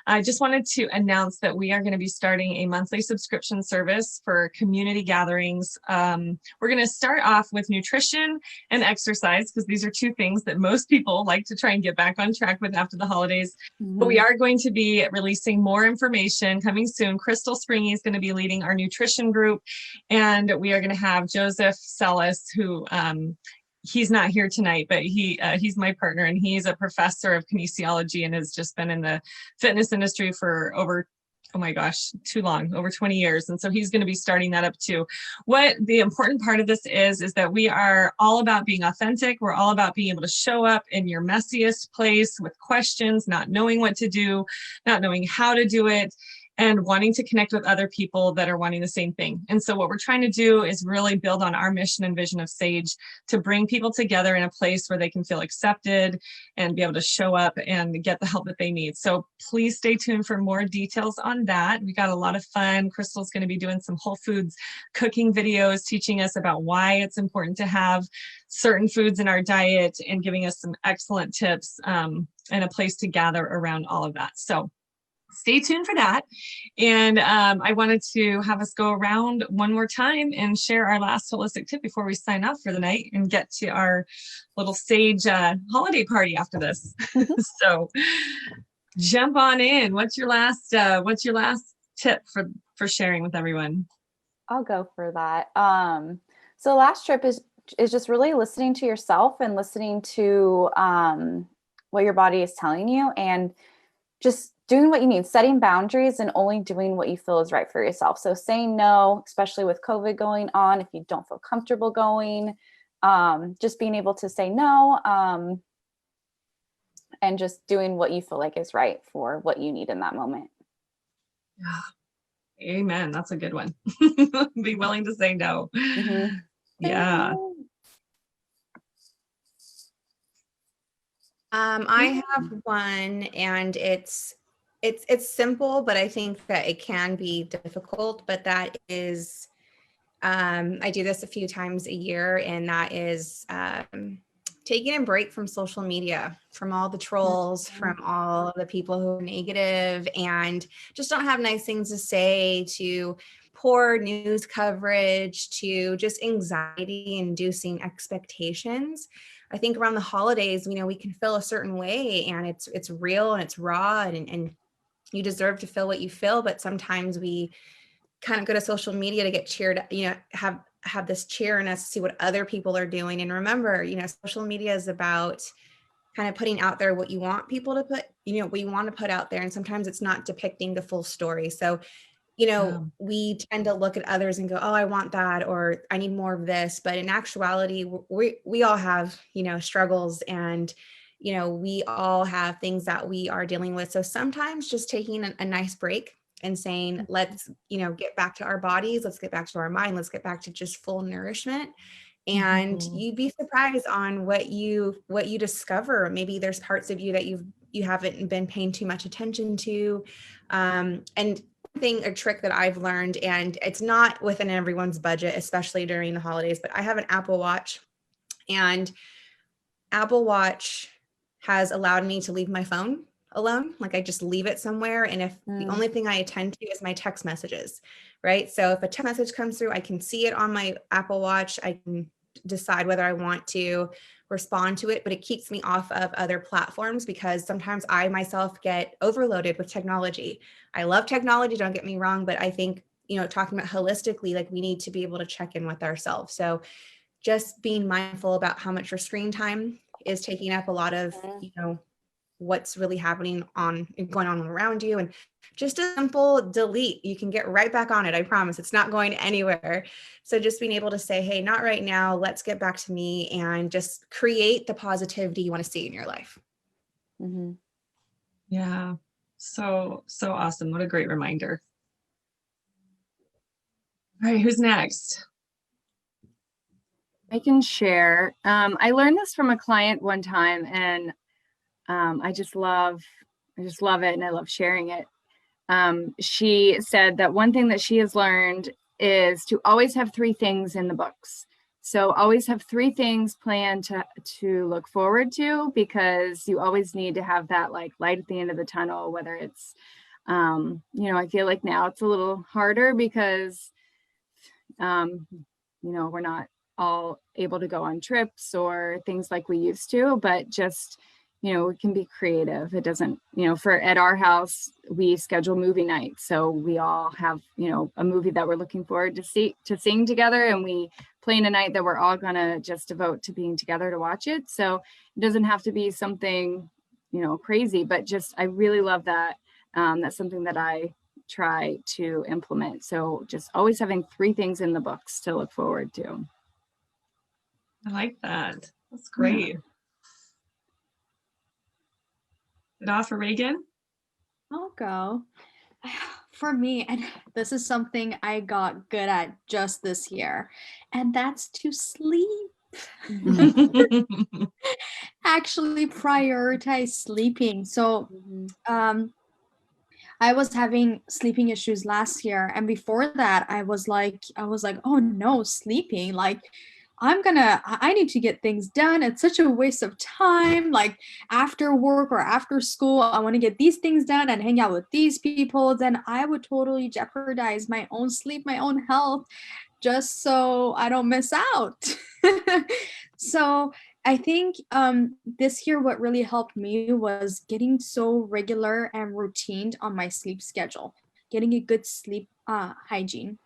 I just wanted to announce that we are going to be starting a monthly subscription service for community gatherings. We're going to start off with nutrition and exercise because these are two things that most people like to try and get back on track with after the holidays. But we are going to be releasing more information coming soon. Crystal Springy is going to be leading our nutrition group, and we are going to have Joseph Sellis, who he's not here tonight, but he's my partner, and he's a professor of kinesiology and has just been in the fitness industry for over, oh my gosh, too long, over 20 years. And so he's going to be starting that up too. What the important part of this is that we are all about being authentic. We're all about being able to show up in your messiest place with questions, not knowing what to do, not knowing how to do it, and wanting to connect with other people that are wanting the same thing. And so what we're trying to do is really build on our mission and vision of S.A.G.E to bring people together in a place where they can feel accepted and be able to show up and get the help that they need. So please stay tuned for more details on that. We got a lot of fun. Crystal's going to be doing some whole foods cooking videos, teaching us about why it's important to have certain foods in our diet and giving us some excellent tips and a place to gather around all of that. So stay tuned for that. And I wanted to have us go around one more time and share our last holistic tip before we sign off for the night and get to our little S.A.G.E holiday party after this. So jump on in. What's your last tip for sharing with everyone? I'll go for that. So last trip is just really listening to yourself and listening to what your body is telling you, and just doing what you need, setting boundaries and only doing what you feel is right for yourself. So saying no, especially with COVID going on, if you don't feel comfortable going, just being able to say no, and just doing what you feel like is right for what you need in that moment. Amen. That's a good one. Be willing to say no. Mm-hmm. Yeah. I have one, and it's simple, but I think that it can be difficult. But that is, I do this a few times a year, and that is taking a break from social media, from all the trolls, from all of the people who are negative and just don't have nice things to say, to poor news coverage, to just anxiety-inducing expectations. I think around the holidays, we can feel a certain way, and it's real and it's raw, and you deserve to feel what you feel. But sometimes we kind of go to social media to get cheered, have this cheer in us to see what other people are doing. And remember, social media is about kind of putting out there what you want people to put, what you want to put out there. And sometimes it's not depicting the full story. So, we tend to look at others and go, oh, I want that, or I need more of this. But in actuality, we all have, struggles, and, we all have things that we are dealing with. So sometimes just taking a nice break and saying, let's, get back to our bodies. Let's get back to our mind. Let's get back to just full nourishment. And you'd be surprised on what you discover. Maybe there's parts of you that you've you haven't been paying too much attention to. And a trick that I've learned, and it's not within everyone's budget, especially during the holidays, but I have an Apple Watch, and Apple Watch has allowed me to leave my phone alone. Like I just leave it somewhere. And if the only thing I attend to is my text messages, right? So if a text message comes through, I can see it on my Apple Watch. I can decide whether I want to respond to it, but it keeps me off of other platforms because sometimes I myself get overloaded with technology. I love technology, don't get me wrong, but I think, talking about holistically, like we need to be able to check in with ourselves. So just being mindful about how much your screen time is taking up a lot of, what's really happening going on around you. And just a simple delete, you can get right back on it. I promise it's not going anywhere. So just being able to say, hey, not right now, let's get back to me, and just create the positivity you want to see in your life. Mm-hmm. Yeah. So awesome. What a great reminder. All right, who's next? I can share. I learned this from a client one time, and I just love it, and I love sharing it. She said that one thing that she has learned is to always have 3 things in the books. So always have 3 things planned to look forward to, because you always need to have that like light at the end of the tunnel, whether it's, I feel like now it's a little harder because, we're not all able to go on trips or things like we used to, but just, we can be creative. It doesn't, at our house, we schedule movie nights. So we all have, a movie that we're looking forward to seeing together. And we plan a night that we're all going to just devote to being together to watch it. So it doesn't have to be something, crazy, but just, I really love that. That's something that I try to implement. So just always having 3 things in the books to look forward to. I like that. That's great. Yeah. It off for Reagan? I'll go. For me, and this is something I got good at just this year, and that's to sleep. Actually prioritize sleeping. So I was having sleeping issues last year, and before that I was like, oh no, sleeping, like I need to get things done. It's such a waste of time. Like after work or after school, I want to get these things done and hang out with these people. Then I would totally jeopardize my own sleep, my own health, just so I don't miss out. So I think this year what really helped me was getting so regular and routine on my sleep schedule, getting a good sleep hygiene.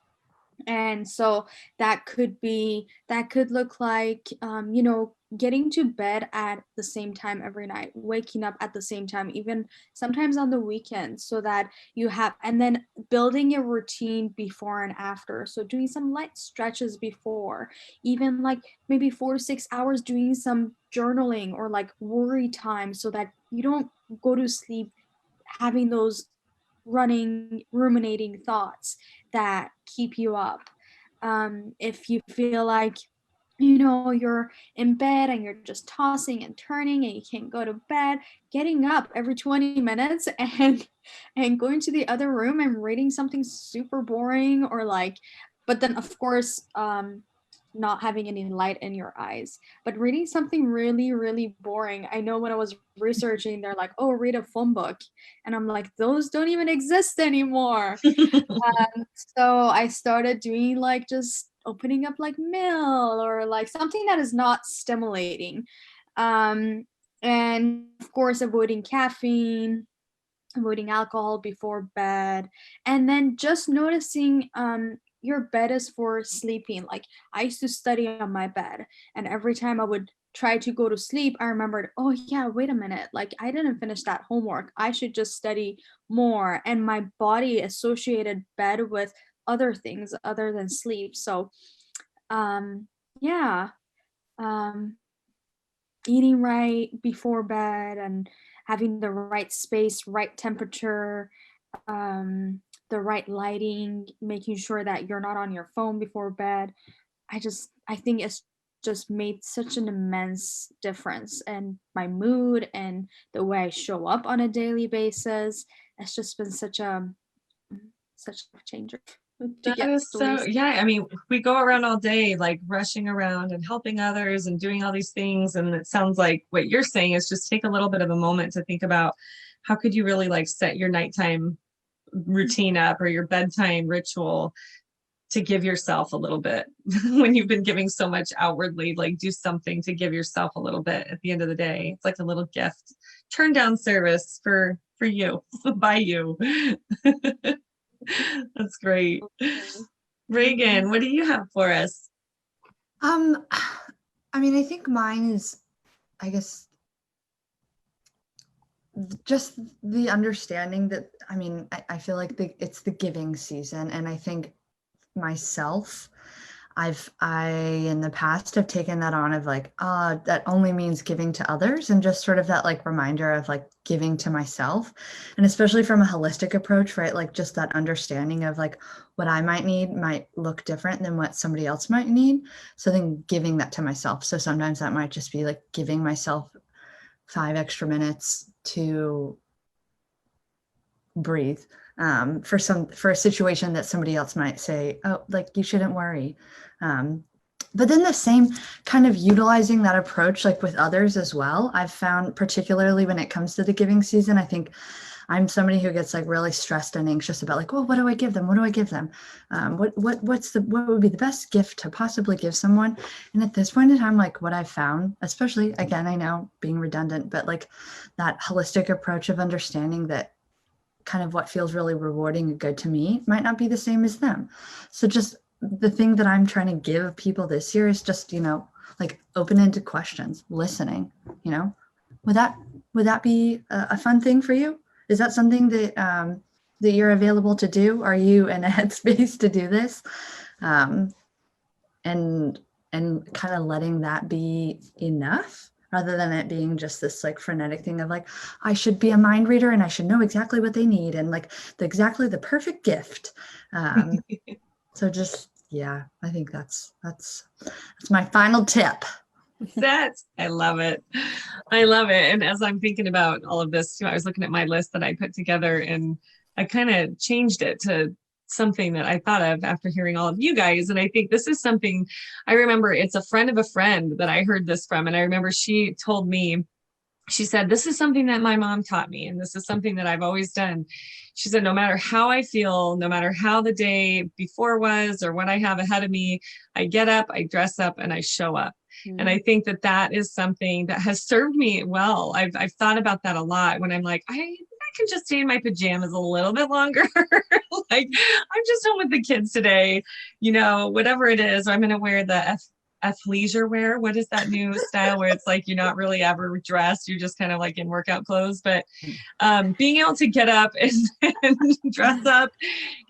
And so that could look like getting to bed at the same time every night, waking up at the same time, even sometimes on the weekends, so that you have, and then building a routine before and after. So doing some light stretches before, even like maybe 4 to 6 hours doing some journaling or like worry time, so that you don't go to sleep having those running, ruminating thoughts that keep you up. If you feel like, you're in bed and you're just tossing and turning and you can't go to bed, getting up every 20 minutes and going to the other room and reading something super boring, or like, but then of course, not having any light in your eyes, but reading something really, really boring. I know when I was researching, they're like, oh, read a phone book. And I'm like, those don't even exist anymore. So I started doing like just opening up like mail or like something that is not stimulating. And of course, avoiding caffeine, avoiding alcohol before bed, and then just noticing your bed is for sleeping. Like I used to study on my bed, and every time I would try to go to sleep, I remembered, oh yeah, wait a minute, like I didn't finish that homework, I should just study more. And my body associated bed with other things other than sleep. So yeah, um eating right before bed and having the right space, right temperature, the right lighting, making sure that you're not on your phone before bed. I think it's just made such an immense difference in my mood and the way I show up on a daily basis. It's just been such a changer to That get is so, stories. yeah. I mean, we go around all day, like rushing around and helping others and doing all these things. And it sounds like what you're saying is just take a little bit of a moment to think about how could you really like set your nighttime routine up or your bedtime ritual to give yourself a little bit when you've been giving so much outwardly, like do something to give yourself a little bit at the end of the day. It's like a little gift, turn down service for you, by you. That's great. Reagan, what do you have for us? I mean, I think mine is, I guess, just the understanding that, I mean, I feel like it's the giving season. And I think myself, I in the past have taken that on of like, that only means giving to others, and just sort of that like reminder of like giving to myself. And especially from a holistic approach, right? Like just that understanding of like what I might need might look different than what somebody else might need. So then giving that to myself. So sometimes that might just be like giving myself 5 extra minutes to breathe, for a situation that somebody else might say, oh, like you shouldn't worry. But then the same kind of utilizing that approach, like with others as well, I've found, particularly when it comes to the giving season, I think I'm somebody who gets like really stressed and anxious about like, well, what do I give them? What do I give them? What would be the best gift to possibly give someone? And at this point in time, like what I've found, especially again, I know being redundant, but like that holistic approach of understanding that kind of what feels really rewarding and good to me might not be the same as them. So just the thing that I'm trying to give people this year is just, like open-ended questions, listening, would that be a fun thing for you? Is that something that that you're available to do? Are you in a headspace to do this? And kind of letting that be enough, rather than it being just this like frenetic thing of like, I should be a mind reader and I should know exactly what they need and like exactly the perfect gift. So just, yeah, I think that's my final tip. I love it. I love it. And as I'm thinking about all of this too, I was looking at my list that I put together and I kind of changed it to something that I thought of after hearing all of you guys. And I think this is something I remember, it's a friend of a friend that I heard this from. And I remember she told me, she said, this is something that my mom taught me. And this is something that I've always done. She said, no matter how I feel, no matter how the day before was or what I have ahead of me, I get up, I dress up, and I show up. Mm-hmm. And I think that that is something that has served me well. I've thought about that a lot when I'm like, I can just stay in my pajamas a little bit longer. Like, I'm just home with the kids today, whatever it is, or I'm going to wear the athleisure wear. What is that new style where it's like you're not really ever dressed, you're just kind of like in workout clothes, but being able to get up and dress up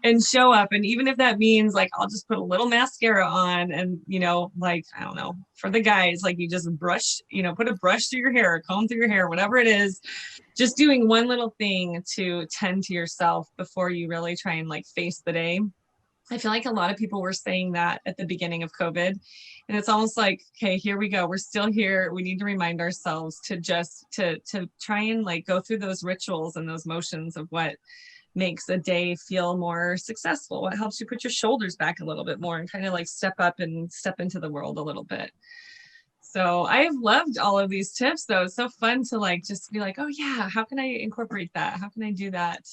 and show up, and even if that means like I'll just put a little mascara on and like I don't know, for the guys, like you just brush, put a brush through your hair, a comb through your hair, whatever it is, just doing one little thing to tend to yourself before you really try and like face the day. I feel like a lot of people were saying that at the beginning of COVID, and it's almost like, okay, here we go. We're still here. We need to remind ourselves to just to try and like go through those rituals and those motions of what makes a day feel more successful. What helps you put your shoulders back a little bit more and kind of like step up and step into the world a little bit. So I've loved all of these tips though. It's so fun to like, just be like, oh yeah, how can I incorporate that? How can I do that?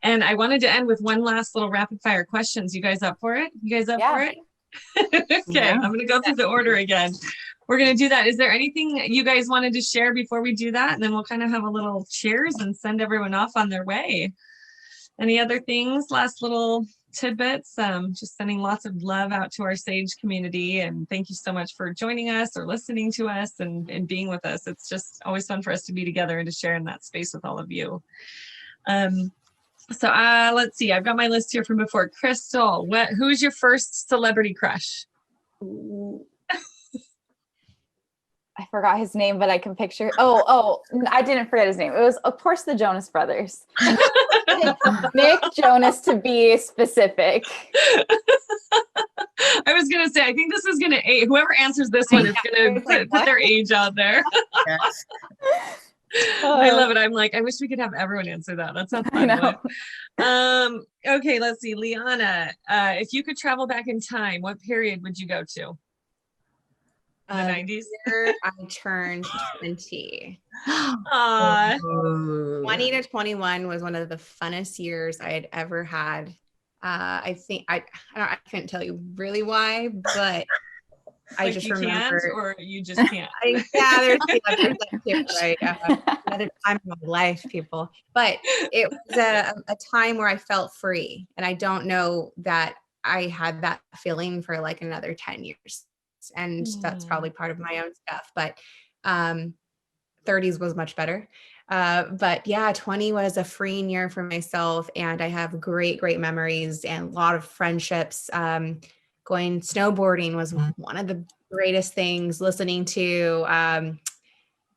And I wanted to end with one last little rapid fire questions. You guys up for it? You guys up for it? Okay, yeah. I'm going to go through the order again. We're going to do that. Is there anything you guys wanted to share before we do that? And then we'll kind of have a little cheers and send everyone off on their way. Any other things? Last little tidbits? Just sending lots of love out to our S.A.G.E community. And thank you so much for joining us or listening to us and being with us. It's just always fun for us to be together and to share in that space with all of you. So let's see. I've got my list here from before. Crystal, who's your first celebrity crush? I forgot his name, but I can picture. Oh, I didn't forget his name. It was, of course, the Jonas Brothers. Nick Jonas, to be specific. I was gonna say, I think this is gonna whoever answers this one is gonna put their age out there. Yes. I love it. I'm like, I wish we could have everyone answer that. That's a fun one. Okay, let's see. Liana, if you could travel back in time, what period would you go to? The 90s? Year I turned 20. Aw. 20 to 21 was one of the funnest years I had ever had. I think I couldn't tell you really why, but I Like just you remember. can't, or you just can't. There's that too, right? Another time in my life, people. But it was a time where I felt free, and I don't know that I had that feeling for like another 10 years, and that's probably part of my own stuff. But 30s was much better. But yeah, 20 was a freeing year for myself, and I have great memories and a lot of friendships. Going snowboarding was one of the greatest things. Listening to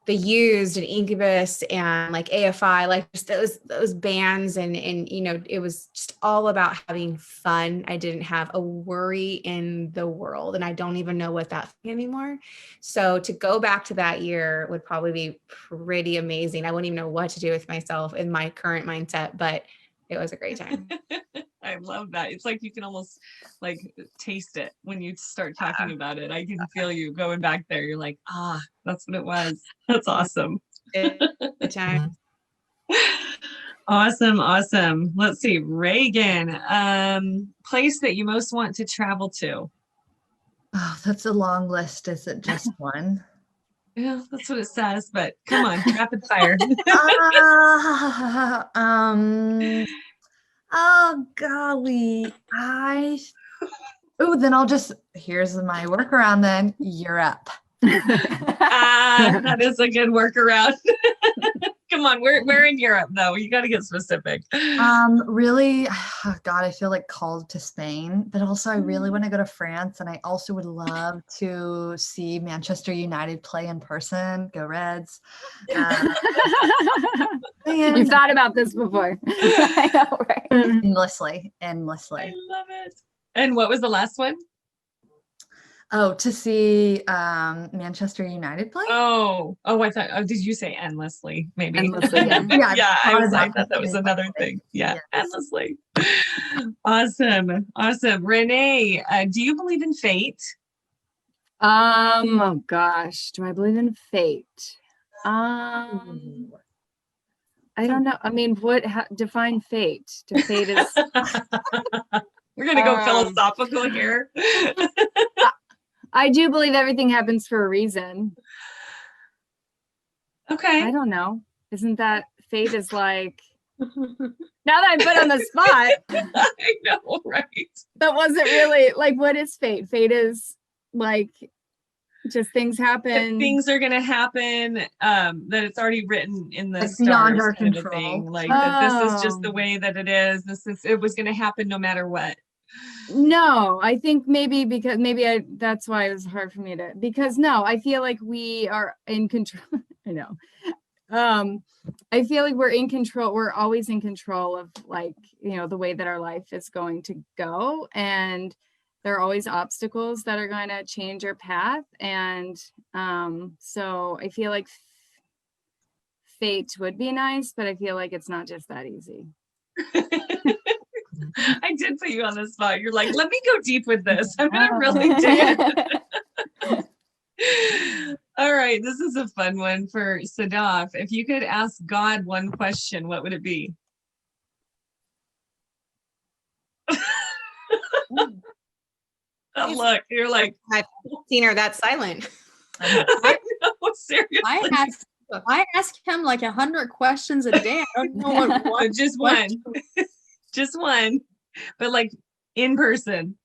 The Used and Incubus and like AFI, like just those bands, and you know, it was just all about having fun. I didn't have a worry in the world, and I don't even know what that's anymore. So to go back to that year would probably be pretty amazing. I wouldn't even know what to do with myself in my current mindset, but it was a great time. I love that. It's like you can almost like taste it when you start talking about it. I can feel you going back there. You're like, that's what it was. That's awesome. Good time. Awesome. Let's see, Reagan, place that you most want to travel to. Oh, that's a long list. Is it just one? Yeah, that's what it says, but come on, rapid fire. Oh golly. Then here's my workaround then. Europe. That is a good workaround. Come on, we're in Europe though. You got to get specific. Really, God, I feel like called to Spain, but also I really want to go to France, and I also would love to see Manchester United play in person. Go Reds! You've thought about this before. I know, right? Endlessly. I love it. And what was the last one? Oh, to see Manchester United play? I thought, did you say endlessly? Maybe. Endlessly, yeah. Yeah, I thought that was another thing. Yeah, yes. Endlessly. Awesome. Renee, do you believe in fate? Oh gosh, do I believe in fate? I don't know. I mean, define fate? Fate is. We're gonna go philosophical here. I do believe everything happens for a reason. Okay. I don't know. Isn't that fate is like, now that I'm put on the spot. I know, right? That wasn't really like, what is fate? Fate is like, just things happen. That things are going to happen, that it's already written in the like stars beyond our kind of control. thing. Like that this is just the way that it is. It was going to happen no matter what. No, I think that's why it was hard for me I feel like we are in control. I know. I feel like we're in control. We're always in control of like, you know, the way that our life is going to go. And there are always obstacles that are going to change your path. And so I feel like fate would be nice, but I feel like it's not just that easy. I did put you on the spot. You're like, let me go deep with this. I'm going to really dig it. All right. This is a fun one for Sadaf. If you could ask God one question, what would it be? Oh, look, you're like, I've seen her that silent. I know, seriously. I ask him like 100 questions a day. I don't know what one. Just one. Just one. But like in person.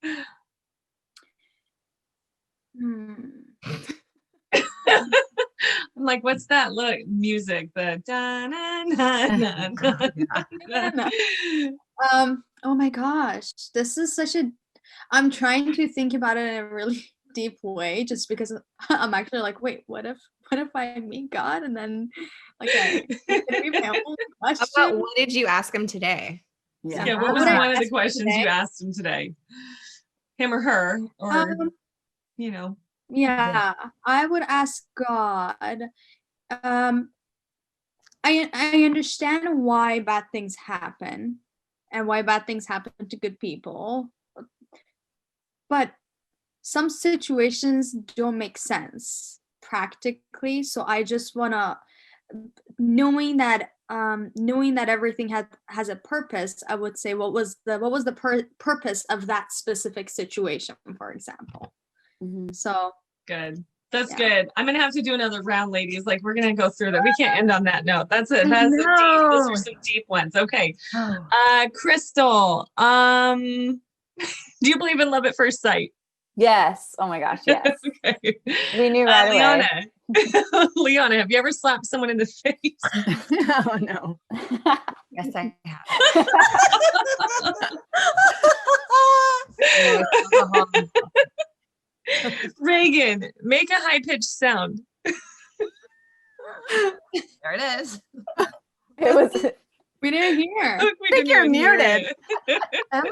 I'm like, what's that? Look, music. The da na na na na. Oh my gosh, this is I'm trying to think about it in a really deep way, just because I'm actually like, wait, what if I meet God and then like What did you ask him today? Yeah, what was one of the questions you asked him today? him or her, or Um, you know. yeah, I would ask God. Um, I understand why bad things happen and why bad things happen to good people, but some situations don't make sense practically. So I just wanna, knowing that everything has a purpose, I would say what was the purpose of that specific situation, for example. Mhm. So Good. That's Yeah. good. I'm gonna have to do another round, ladies. Like we're gonna go through that. We can't end on that note. That's it. I That's a deep. Those know. are some deep ones. Okay. Oh. Crystal. Do you believe in love at first sight? Yes. Oh my gosh. Yes. Okay. We knew right away. Liana. Liana, have you ever slapped someone in the face? Oh no. Yes, I have. No, it's alcohol. Reagan, make a high pitched sound. There it is. It was. we didn't hear. We think didn't you're even hear muted. it. Am I?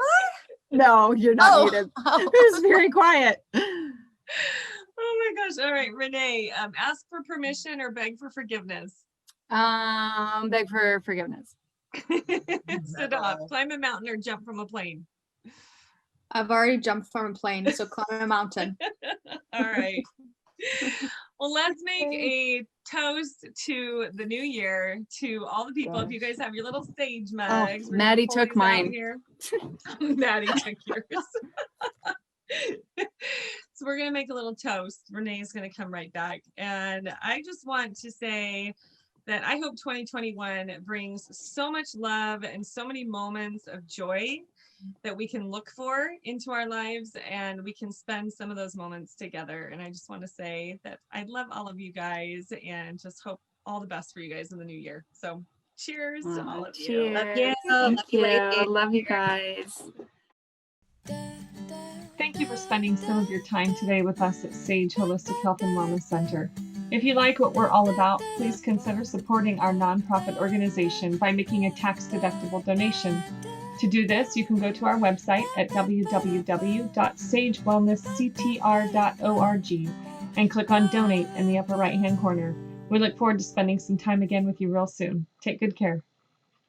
No, you're not Oh. muted. It was very quiet. Oh my gosh. All right, Renee, ask for permission or beg for forgiveness. Beg for forgiveness. Sit up, climb a mountain or jump from a plane. I've already jumped from a plane, so climb a mountain. All right. Well, let's make a toast to the new year, to all the people. If you guys have your little sage mugs. we're gonna Maddie pull took these out mine. Here. Maddie took yours. So we're going to make a little toast. Renee's going to come right back. And I just want to say that I hope 2021 brings so much love and so many moments of joy that we can look for into our lives, and we can spend some of those moments together. And I just want to say that I love all of you guys and just hope all the best for you guys in the new year. So cheers to all of you. Cheers. Love you. Thank Love you, ladies. you. Love you guys. Thank you for spending some of your time today with us at S.A.G.E Holistic Health and Wellness Center. If you like what we're all about, please consider supporting our nonprofit organization by making a tax-deductible donation. To do this, you can go to our website at www.sagewellnessctr.org and click on Donate in the upper right-hand corner. We look forward to spending some time again with you real soon. Take good care.